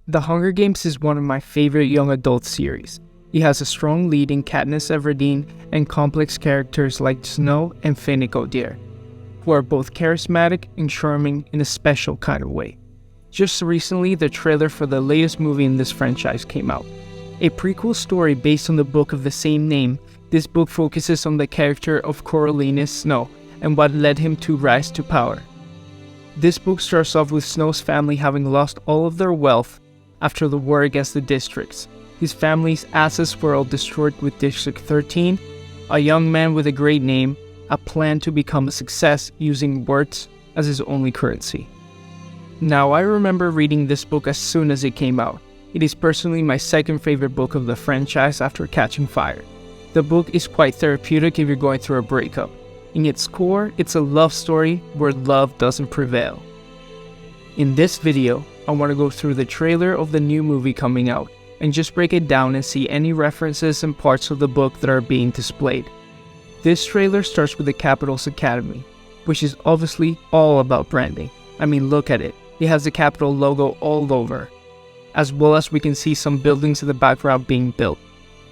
The Hunger Games is one of my favorite young adult series. It has a strong lead in Katniss Everdeen and complex characters like Snow and Finnick Ogier, who are both charismatic and charming in a special kind of way. Just recently, the trailer for the latest movie in this franchise came out. A prequel story based on the book of the same name, this book focuses on the character of Coriolanus Snow and what led him to rise to power. This book starts off with Snow's family having lost all of their wealth after the war against the districts. His family's assets were all destroyed with District 13, a young man with a great name, a plan to become a success using words as his only currency. Now, I remember reading this book as soon as it came out. It is personally my second favorite book of the franchise after Catching Fire. The book is quite therapeutic if you're going through a breakup. In its core, it's a love story where love doesn't prevail. In this video, I want to go through the trailer of the new movie coming out and just break it down and see any references and parts of the book that are being displayed. This trailer starts with the Capitol's Academy, which is obviously all about branding. I mean, look at it. It has the Capitol logo all over, as well as we can see some buildings in the background being built.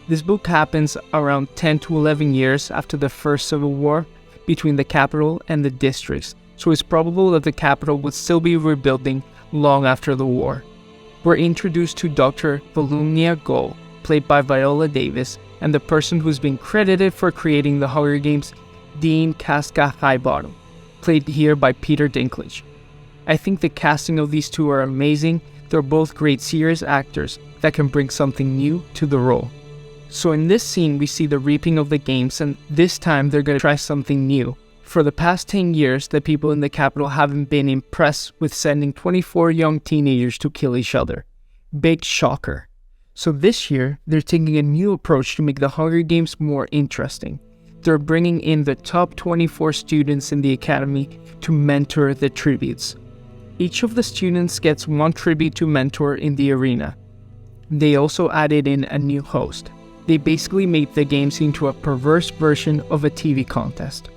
This book happens around 10 to 11 years after the first Civil War between the Capitol and the districts, so it's probable that the Capitol would still be rebuilding long after the war. We're introduced to Dr. Volumnia Gold, played by Viola Davis, and the person who's been credited for creating the Hunger Games, Dean Casca Highbottom, played here by Peter Dinklage. I think the casting of these two are amazing. They're both great serious actors that can bring something new to the role. So in this scene, we see the reaping of the games, and this time they're going to try something new. For the past 10 years, the people in the Capitol haven't been impressed with sending 24 young teenagers to kill each other. Big shocker. So this year, they're taking a new approach to make the Hunger Games more interesting. They're bringing in the top 24 students in the Academy to mentor the tributes. Each of the students gets one tribute to mentor in the arena. They also added in a new host. They basically made the games into a perverse version of a TV contest.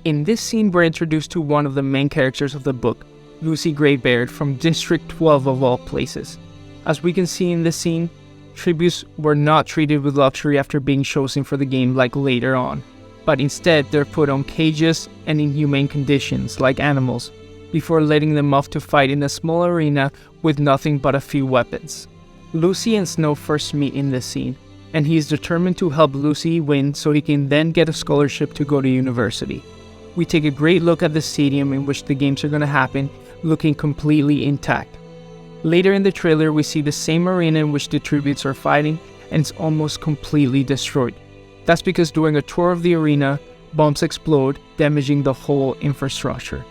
In this scene, we're introduced to one of the main characters of the book, Lucy Greybeard from District 12 of all places. As we can see in this scene, tributes were not treated with luxury after being chosen for the game like later on, but instead they're put on cages and in inhumane conditions like animals, before letting them off to fight in a small arena with nothing but a few weapons. Lucy and Snow first meet in this scene, and he is determined to help Lucy win so he can then get a scholarship to go to university. We take a great look at the stadium in which the games are going to happen, looking completely intact. Later in the trailer, we see the same arena in which the tributes are fighting, and it's almost completely destroyed. That's because during a tour of the arena, bombs explode, damaging the whole infrastructure.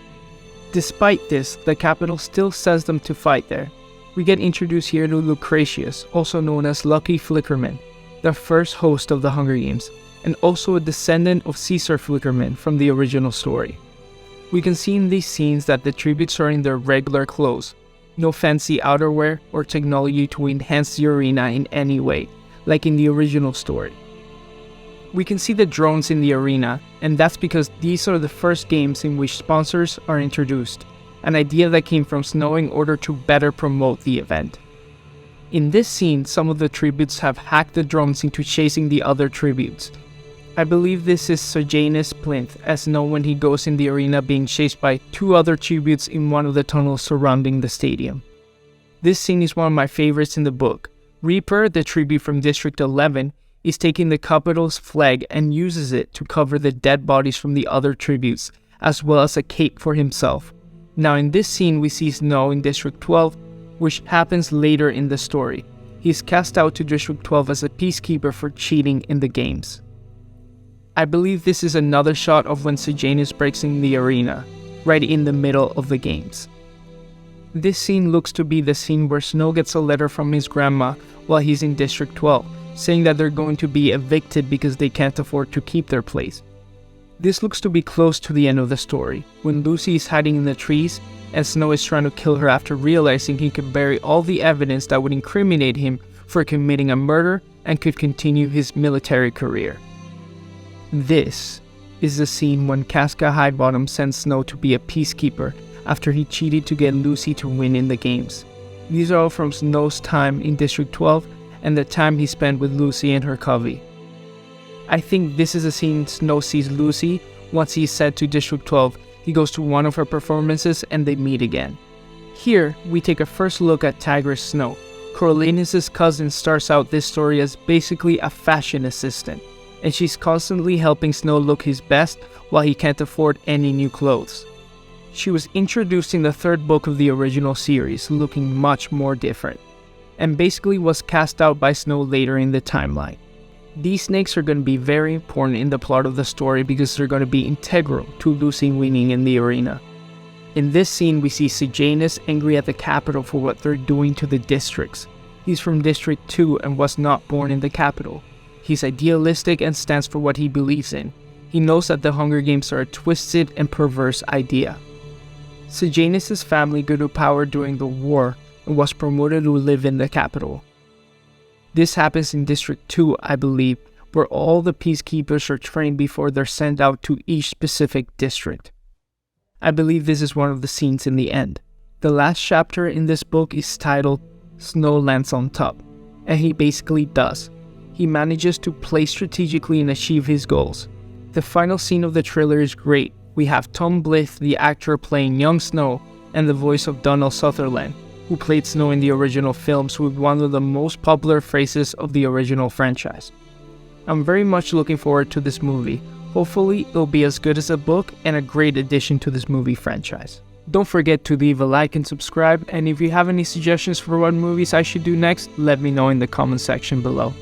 Despite this, the Capitol still sends them to fight there. We get introduced here to Lucretius, also known as Lucky Flickerman, the first host of the Hunger Games, and also a descendant of Caesar Flickerman from the original story. We can see in these scenes that the tributes are in their regular clothes, no fancy outerwear or technology to enhance the arena in any way, like in the original story. We can see the drones in the arena, and that's because these are the first games in which sponsors are introduced, an idea that came from Snow in order to better promote the event. In this scene, some of the tributes have hacked the drones into chasing the other tributes. I believe this is Sejanus Plinth, as known when he goes in the arena being chased by two other tributes in one of the tunnels surrounding the stadium. This scene is one of my favorites in the book. Reaper, the tribute from District 11, is taking the Capitol's flag and uses it to cover the dead bodies from the other tributes, as well as a cape for himself. Now in this scene, we see Snow in District 12, which happens later in the story. He is cast out to District 12 as a peacekeeper for cheating in the games. I believe this is another shot of when Sejanus breaks in the arena, right in the middle of the games. This scene looks to be the scene where Snow gets a letter from his grandma while he's in District 12, saying that they're going to be evicted because they can't afford to keep their place. This looks to be close to the end of the story, when Lucy is hiding in the trees and Snow is trying to kill her after realizing he could bury all the evidence that would incriminate him for committing a murder and could continue his military career. This is the scene when Casca Highbottom sends Snow to be a peacekeeper after he cheated to get Lucy to win in the games. These are all from Snow's time in District 12 and the time he spent with Lucy and her covey. I think this is a scene Snow sees Lucy. Once he's sent to District 12, he goes to one of her performances and they meet again. Here, we take a first look at Tigress Snow. Coriolanus' cousin starts out this story as basically a fashion assistant, and she's constantly helping Snow look his best while he can't afford any new clothes. She was introduced in the third book of the original series, looking much more different, and basically was cast out by Snow later in the timeline. These snakes are going to be very important in the plot of the story because they're going to be integral to Lucy winning in the arena. In this scene, we see Sejanus angry at the capital for what they're doing to the districts. He's from District 2 and was not born in the capital. He's idealistic and stands for what he believes in. He knows that the Hunger Games are a twisted and perverse idea. Sejanus' family got to power during the war and was promoted to live in the capital. This happens in District 2, I believe, where all the peacekeepers are trained before they're sent out to each specific district. I believe this is one of the scenes in the end. The last chapter in this book is titled Snow Lands on Top, and he basically does. He manages to play strategically and achieve his goals. The final scene of the trailer is great. We have Tom Blyth, the actor playing young Snow, and the voice of Donald Sutherland, who played Snow in the original films with one of the most popular phrases of the original franchise. I'm very much looking forward to this movie. Hopefully, it'll be as good as the book and a great addition to this movie franchise. Don't forget to leave a like and subscribe, and if you have any suggestions for what movies I should do next, let me know in the comment section below.